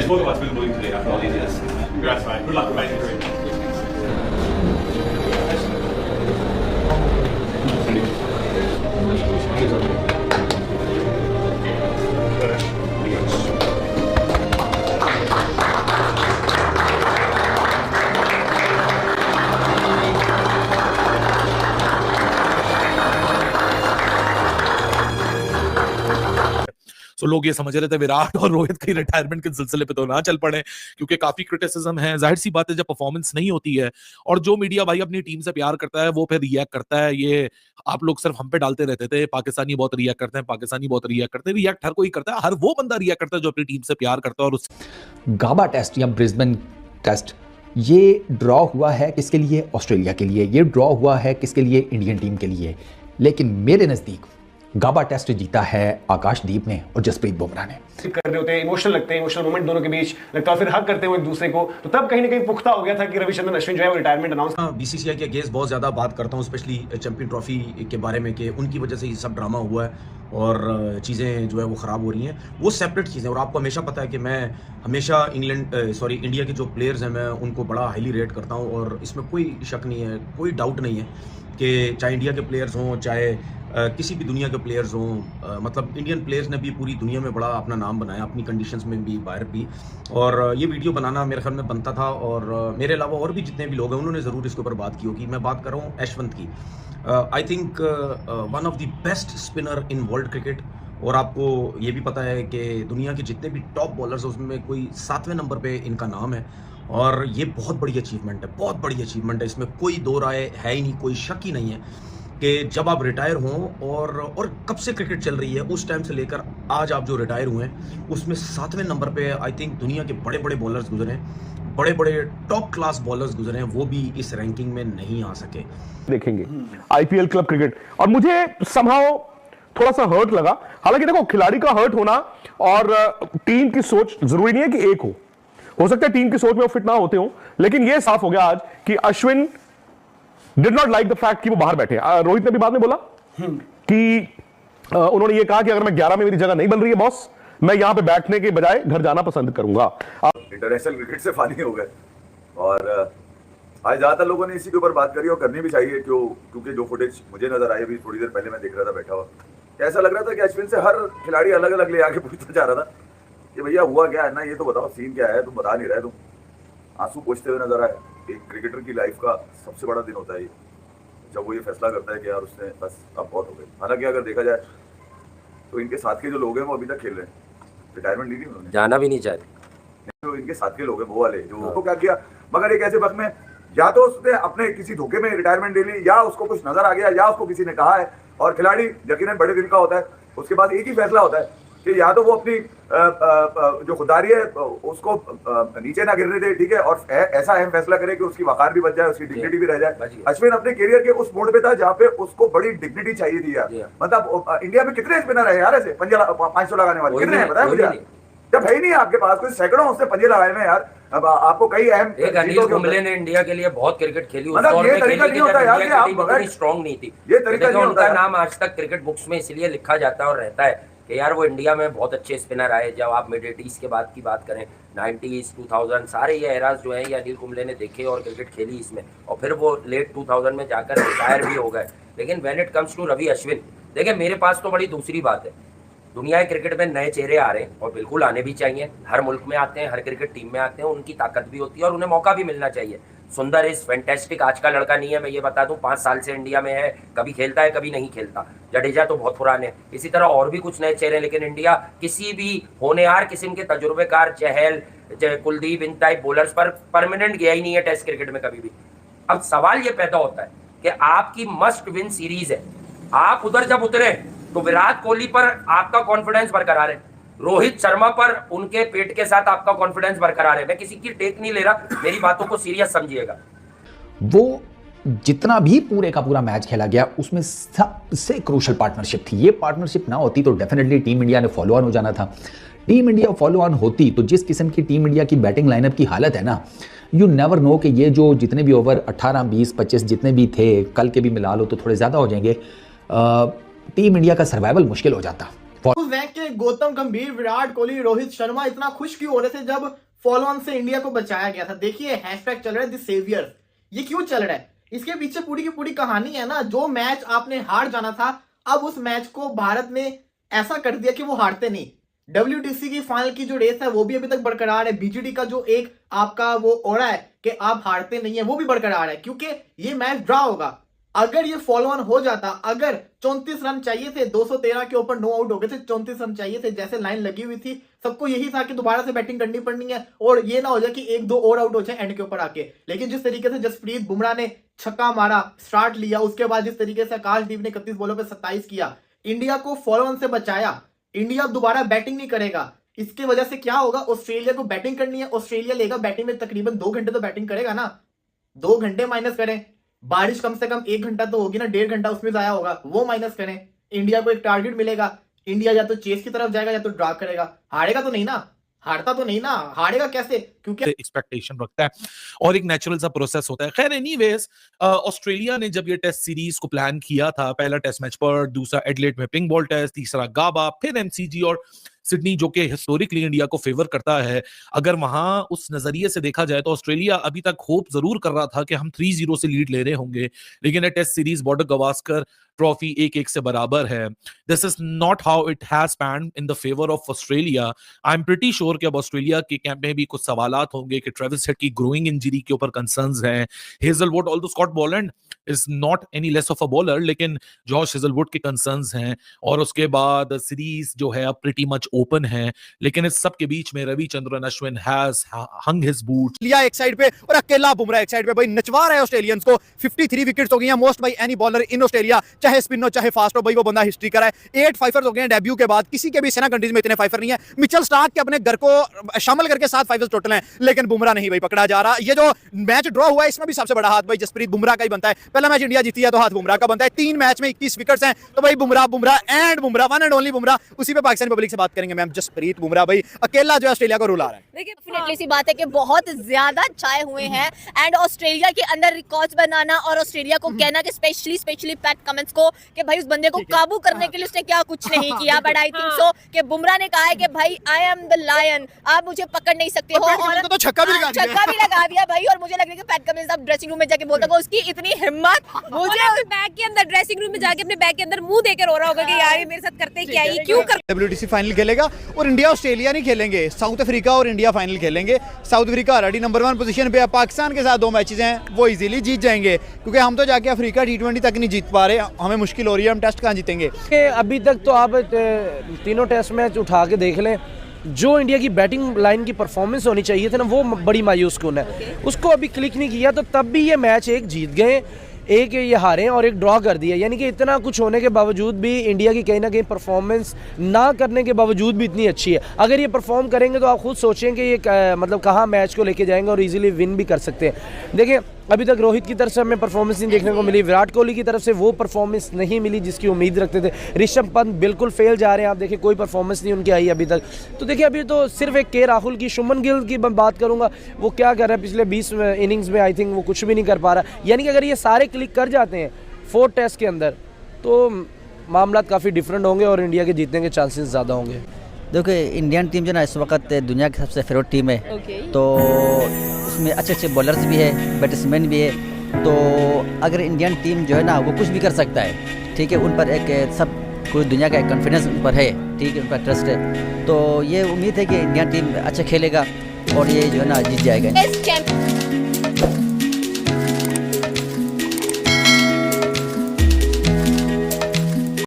both of us been bullied today after all these years. Congrats, man. Good luck. Amazing career. सो लोग ये समझ रहे थे विराट और रोहित की रिटायरमेंट के सिलसिले पे तो ना चल पड़े, क्योंकि काफी क्रिटिसिज्म है। जाहिर सी बात है, जब परफॉर्मेंस नहीं होती है और जो मीडिया भाई अपनी टीम से प्यार करता है वो फिर रिएक्ट करता है। ये आप लोग सिर्फ हम पे डालते रहते थे, पाकिस्तानी बहुत रिएक्ट करते हैं, पाकिस्तानी बहुत रिएक्ट करते हैं। रिएक्ट हर कोई करता है, हर वो बंदा रिएक्ट करता है जो अपनी टीम से प्यार करता है। और उस गाबा टेस्ट या ब्रिस्बेन टेस्ट ये ड्रॉ हुआ है किसके लिए? ऑस्ट्रेलिया के लिए। ये ड्रॉ हुआ है किसके लिए? इंडियन टीम के लिए। लेकिन मेरे नज़दीक गाबा टेस्ट जीता है आकाशदीप ने और जसप्रीत बुमराह ने। कर रहे होते हैं, इमोशनल लगते हैं, इमोशनल मोमेंट दोनों के बीच लगता है, फिर हक करते हैं एक दूसरे को, तो तब कहीं ना कहीं पुख्ता हो गया था कि रविचंद्रन अश्विन जो है वो रिटायरमेंट अनाउंस। बीसीसीआई के अगेंस्ट बहुत ज़्यादा बात करता हूँ, स्पेशली चैंपियन ट्रॉफी के बारे में, कि उनकी वजह से ये सब ड्रामा हुआ है और चीज़ें जो है वो ख़राब हो रही हैं। वो सेपरेट चीज़ें, और आपको हमेशा पता है कि मैं हमेशा इंडिया के जो प्लेयर्स हैं मैं उनको बड़ा हाईली रेट करता हूँ, और इसमें कोई शक नहीं है, कोई डाउट नहीं है कि चाहे इंडिया के प्लेयर्स हों, चाहे किसी भी दुनिया के प्लेयर्स हों, मतलब इंडियन प्लेयर्स ने भी पूरी दुनिया में बड़ा अपना नाम बनाया, अपनी कंडीशंस में भी, बाहर भी। और ये वीडियो बनाना मेरे ख्याल में बनता था, और मेरे अलावा और भी जितने भी लोग हैं उन्होंने ज़रूर इसके ऊपर बात की होगी। मैं बात कर रहा हूँ यशवंत की। I think one of the best spinner in world cricket. और आपको ये भी पता है कि दुनिया के जितने भी टॉप बॉलर्स हैं उसमें कोई 7वें नंबर पे इनका नाम है, और ये बहुत बड़ी अचीवमेंट है, बहुत बड़ी अचीवमेंट है। इसमें कोई दो राय है ही नहीं, कोई शक ही नहीं है कि जब आप रिटायर हों, और कब से क्रिकेट चल रही है उस टाइम से लेकर आज आप जो रिटायर हुए हैं उसमें 7वें नंबर पे आई थिंक दुनिया के बड़े बड़े बॉलर्स गुजरे हैं, बड़े बड़े टॉप क्लास बॉलर्स गुजरे हैं, वो भी इस रैंकिंग में नहीं आ सके। देखेंगे आईपीएल क्लब क्रिकेट, और मुझे समहाउ थोड़ा सा हर्ट लगा। हालांकि देखो, खिलाड़ी का हर्ट होना और टीम की सोच जरूरी नहीं है कि एक हो सकता है टीम की सोच में वो फिट ना होते हो, लेकिन ये साफ हो गया आज कि Ashwin did not like the fact कि वो बाहर बैठे। रोहित ने भी बाद में बोला कि उन्होंने ये कहा कि अगर मैं 11 में मेरी जगह नहीं बन रही है बॉस, मैं यहां पे बैठने के बजाय घर जाना पसंद करूंगा। इंटरनेशनल क्रिकेट से फानी हो गए, और आज ज्यादातर लोगों ने इसी के ऊपर बात करी, और करनी भी चाहिए क्योंकि जो फुटेज मुझे नजर आई, अभी थोड़ी देर पहले मैं देख रहा था बैठा हुआ, ऐसा लग रहा था कि अश्विन से हर खिलाड़ी अलग अलग ले आके पूछता जा रहा था कि भैया हुआ क्या है ना, ये तो बताओ, सीन क्या है, तुम बता नहीं रहे, तुम आंसू पोंछते हुए नजर आए। एक क्रिकेटर की लाइफ का सबसे बड़ा दिन होता है ये, जब वो ये फैसला करता है कि यार उसने बस अब बहुत हो गई। हालांकि अगर देखा जाए तो इनके साथ के जो लोग हैं वो अभी तक खेल रहे हैं, रिटायरमेंट ली नहीं उन्होंने, जाना भी नहीं चाहते। जो इनके साथ के लोग हैं वो वाले जो उसको क्या किया, मगर एक ऐसे वक्त में या तो उसने अपने किसी धोखे में रिटायरमेंट ले ली, या उसको कुछ नजर आ गया, या उसको किसी ने कहा है। और खिलाड़ी यकीनन बड़े दिल का होता है, उसके बाद एक ही फैसला होता है कि या तो वो अपनी जो खुदारी है उसको नीचे ना गिरने दे, ठीक है, और ऐसा अहम फैसला करे कि उसकी वकार भी बच जाए, उसकी डिग्निटी भी रह जाए। अश्विन अपने करियर के उस मोड़ पे था जहाँ पे उसको बड़ी डिग्निटी चाहिए थी यार। मतलब इंडिया में कितने स्पिनर है यार ऐसे 500 लगाने वाले, कितने हैं बताया मुझे? जब है ही नहीं आपके पास कोई, सैकड़ों उसने पंजे लगाए हैं यार। अब आपको कई अहम, एक अनिल कुंबले ने इंडिया के लिए बहुत क्रिकेट खेली, मतलब ये तरीका नहीं होता यार कि आप बगैर स्ट्रॉन्ग नहीं थी, ये तरीका नहीं होता। उनका नाम आज तक क्रिकेट बुक्स में इसलिए लिखा जाता है और रहता है कि यार वो इंडिया में बहुत अच्छे स्पिनर आए। जब आप मिड 80s के बाद की बात करें, 90s 2000 सारे ये एराज जो है ये अनिल कुंबले ने देखे और क्रिकेट खेली इसमें, और फिर वो लेट 2000 में जाकर रिटायर भी हो गए। लेकिन when it comes to Ravi Ashwin, देखिए मेरे पास तो बड़ी दूसरी बात है, दुनिया के क्रिकेट में नए चेहरे आ रहे हैं और बिल्कुल आने भी चाहिए, हर मुल्क में आते हैं, हर क्रिकेट टीम में आते हैं, उनकी ताकत भी होती है और उन्हें मौका भी मिलना चाहिए। सुंदर इज फैंटेस्टिक आज का लड़का नहीं है, मैं ये बता दूं, 5 साल से इंडिया में है, कभी खेलता है कभी नहीं खेलता। जडेजा तो बहुत पुराने, इसी तरह और भी कुछ नए चेहरे, लेकिन इंडिया किसी भी होनहार किस्म के तजुर्बेकार चहल कुलदीप इन टाइप बॉलर्स पर परमानेंट गया ही नहीं है टेस्ट क्रिकेट में कभी भी। अब सवाल ये पैदा होता है कि आपकी मस्ट विन सीरीज है, आप उधर जब उतरे तो विराट कोहली पर आपका कॉन्फिडेंस बरकरार है, रोहित शर्मा पर उनके पेट के साथ आपका कॉन्फिडेंस बरकरार है। मैं किसी की टेक नहीं ले रहा, मेरी बातों को सीरियस समझिएगा। वो जितना भी पूरे का पूरा मैच खेला गया उसमें सबसे क्रूशियल पार्टनरशिप थी। ये पार्टनरशिप ना होती तो डेफिनेटली टीम इंडिया ने फॉलो ऑन हो जाना था। टीम इंडिया फॉलो ऑन होती तो जिस किस्म की टीम इंडिया की बैटिंग लाइनअप की हालत है ना, यू नेवर नो कि ये जो जितने भी ओवर 18, 20, 25 जितने भी थे, कल के भी मिला लो तो थोड़े ज़्यादा हो जाएंगे, टीम इंडिया का सर्वाइवल मुश्किल हो जाता। उस रैंक के गौतम गंभीर, विराट कोहली, रोहित शर्मा इतना खुश क्यों हो रहे थे जब फॉलो ऑन से इंडिया को बचाया गया था? देखिए हैशटैग चल रहा है द सेवियर्स। ये क्यों चल रहा है? इसके पीछे पूरी की पूरी कहानी है ना। जो मैच आपने हार जाना था, अब उस मैच को भारत ने ऐसा कर दिया कि वो हारते नहीं। WTC की फाइनल की जो रेस है वो भी अभी तक बरकरार है। BGT का जो एक आपका वो ओरा है कि आप हारते नहीं है, वो भी बरकरार है, क्योंकि ये मैच ड्रॉ होगा। अगर ये फॉलो ऑन हो जाता, अगर 34 रन चाहिए थे, 213 के ऊपर नो आउट हो गए थे, 34 रन चाहिए थे, जैसे लाइन लगी हुई थी, सबको यही था कि दोबारा से बैटिंग करनी पड़नी है और ये ना हो जाए कि 1-2 और आउट हो जाए एंड के ऊपर आके। लेकिन जिस तरीके से जसप्रीत बुमराह ने छक्का मारा, स्टार्ट लिया, उसके बाद जिस तरीके से आकाशदीप ने 31 बॉलों पे 27 किया, इंडिया को फॉलो ऑन से बचाया। इंडिया दोबारा बैटिंग नहीं करेगा। इसकी वजह से क्या होगा? ऑस्ट्रेलिया को बैटिंग करनी है, ऑस्ट्रेलिया लेगा बैटिंग में तकरीबन 2 घंटे तो बैटिंग करेगा ना। 2 घंटे माइनस करें, बारिश कम से कम 1 घंटा तो होगी ना, 1.5 घंटा उसमें जाया होगा, वो माइनस करें। इंडिया को एक टारगेट मिलेगा, इंडिया या तो चेस की तरफ जाएगा या तो ड्रॉ करेगा। हारेगा तो नहीं ना, हारता तो नहीं ना, हारेगा कैसे? क्योंकि एक्सपेक्टेशन रखता है और एक नेचुरल सा प्रोसेस होता है। खैर एनीवेज, ऑस्ट्रेलिया ने जब ये टेस्ट सीरीज को प्लान किया था, पहला टेस्ट मैच पर, दूसरा एडिलेड में पिंक बॉल टेस्ट, तीसरा गाबा, फिर MCG और सिडनी, जो कि हिस्टोरिकली इंडिया को फेवर करता है। अगर वहां उस नजरिए से देखा जाए तो ऑस्ट्रेलिया अभी तक होप जरूर कर रहा था कि हम 3-0 से लीड ले रहे होंगे, लेकिन ये test series Border Gavaskar trophy 1-1 से बराबर है। This is not how it has panned in the favour of Australia. I am pretty sure कि अब ऑस्ट्रेलिया के कैंप में भी कुछ सवालात होंगे कि ट्रेविस हेड की ग्रोइंग इंजरी के ऊपर कंसर्न्स हैं। Hazlewood, although Scott Boland is not any less of a bowler, लेकिन जॉश हेजलवुड के कंसर्न्स हैं। और उसके बाद सीरीज जो है अब प्रीटी मच ओपन है, लेकिन इस सब के बीच में Ravichandran Ashwin has hung his boot. लिया एक साइड पे और अकेला बुमराह एक साइड पे, भाई नचवा रहा है ऑस्ट्रेलियंस को। 53 विकेट्स हो गई हैं, most by any bowler in Australia, चाहे स्पिन हो चाहे फास्ट हो, भाई वो बंदा हिस्ट्री का है। 8 फाइफर्स हो गए हैं डेब्यू के बाद, किसी के भी सेना कंट्रीज में इतने फाइफर नहीं है। मिचेल स्टार्क के अपने घर को शामिल करके 7 फाइफर्स टोटल हैं, लेकिन बुमराह नहीं भाई पकड़ा जा रहा। ये जो मैच ड्रॉ हुआ है इसमें भी सबसे बड़ा हाथ भाई जसप्रीत बुमराह का ही बनता है। पहला मैच इंडिया जीती है तो हाथ बुमराह का बनता है। 3 मैच में 21 विकेट्स हैं, तो भाई Bumrah and Bumrah, one and only Bumrah. उसी पे पाकिस्तानी पब्लिक से बात करेंगे मैम। जसप्रीत बुमराह भाई अकेला जो ऑस्ट्रेलिया को रुला रहा है। देखिए डेफिनेटली सी बात है कि बहुत ज्यादा छाए हुए हैं एंड ऑस्ट्रेलिया के अंदर रिकॉर्ड्स बनाना और ऑस्ट्रेलिया को कहना कि स्पेशली पैट कमिंस को कि भाई उस बंदे को काबू करने के लिए उसने क्या कुछ नहीं किया, बट आई थिंक सो कि बुमराह ने कहा है कि भाई आई एम द लायन, आप मुझे पकड़ नहीं सकते हो। और तो छक्का भी लगा दिया भाई। और मुझे लग रहा है कि पैट कमिंस अब ड्रेसिंग रूम में जाके बोलता होगा, उसकी इतनी हिम्मत, मुझे बैग के अंदर ड्रेसिंग रूम में जाके अपने बैग के अंदर मुंह देकर रो रहा होगा कि यार ये मेरे साथ करते क्या, ये क्यों कर। WTC फाइनल खेलेगा और इंडिया ऑस्ट्रेलिया नहीं खेलेंगे, साउथ अफ्रीका और इंडिया फाइनल खेलेंगे। South Africa already number 1 position पे है, पाकिस्तान के साथ 2 मैचेस हैं, वो इजीली जीत जाएंगे, क्योंकि हम तो जाके अफ्रीका T20 तक नहीं जीत पा रहे, हमें मुश्किल हो रही है, हम टेस्ट कहाँ जीतेंगे। अभी तक तो आप तीनों टेस्ट मैच उठा के देख लें, जो इंडिया की बैटिंग लाइन की परफॉर्मेंस होनी चाहिए थी ना, वो बड़ी मायूस कौन है, उसको अभी क्लिक नहीं किया, तो तब भी ये मैच एक जीत गए, एक ये हारे और एक ड्रॉ कर दिया। यानी कि इतना कुछ होने के बावजूद भी इंडिया की कहीं ना कहीं परफॉर्मेंस ना करने के बावजूद भी इतनी अच्छी है। अगर ये परफॉर्म करेंगे तो आप खुद सोचें कि ये मतलब कहाँ मैच को लेके जाएंगे और इजीली विन भी कर सकते हैं। देखिए अभी तक रोहित की तरफ से हमें परफॉर्मेंस नहीं देखने को मिली, विराट कोहली की तरफ से वो परफॉर्मेंस नहीं मिली जिसकी उम्मीद रखते थे, ऋषभ पंत बिल्कुल फेल जा रहे हैं, आप देखिए कोई परफॉर्मेंस नहीं उनकी आई अभी तक। तो देखिए अभी तो सिर्फ एक के राहुल की, शुभमन गिल की मैं बात करूंगा, वो क्या कर रहा है पिछले 20 इनिंग्स में, आई थिंक वो कुछ भी नहीं कर पा रहा। यानी कि अगर ये सारे क्लिक कर जाते हैं 4 टेस्ट के अंदर तो मामला काफ़ी डिफरेंट होंगे और इंडिया के जीतने के चांसेस ज़्यादा होंगे। देखो इंडियन टीम जो ना इस वक्त दुनिया की सबसे फेवरेट टीम है, तो उसमें अच्छे बॉलर्स भी है, बैट्समैन भी है, तो अगर इंडियन टीम जो है ना वो कुछ भी कर सकता है, ठीक है, उन पर एक सब पूरी दुनिया का एक कॉन्फिडेंस उन पर है, ठीक है, उन पर ट्रस्ट है, तो ये उम्मीद है कि इंडियन टीम अच्छा खेलेगा और ये जो है ना जीत जाएगा।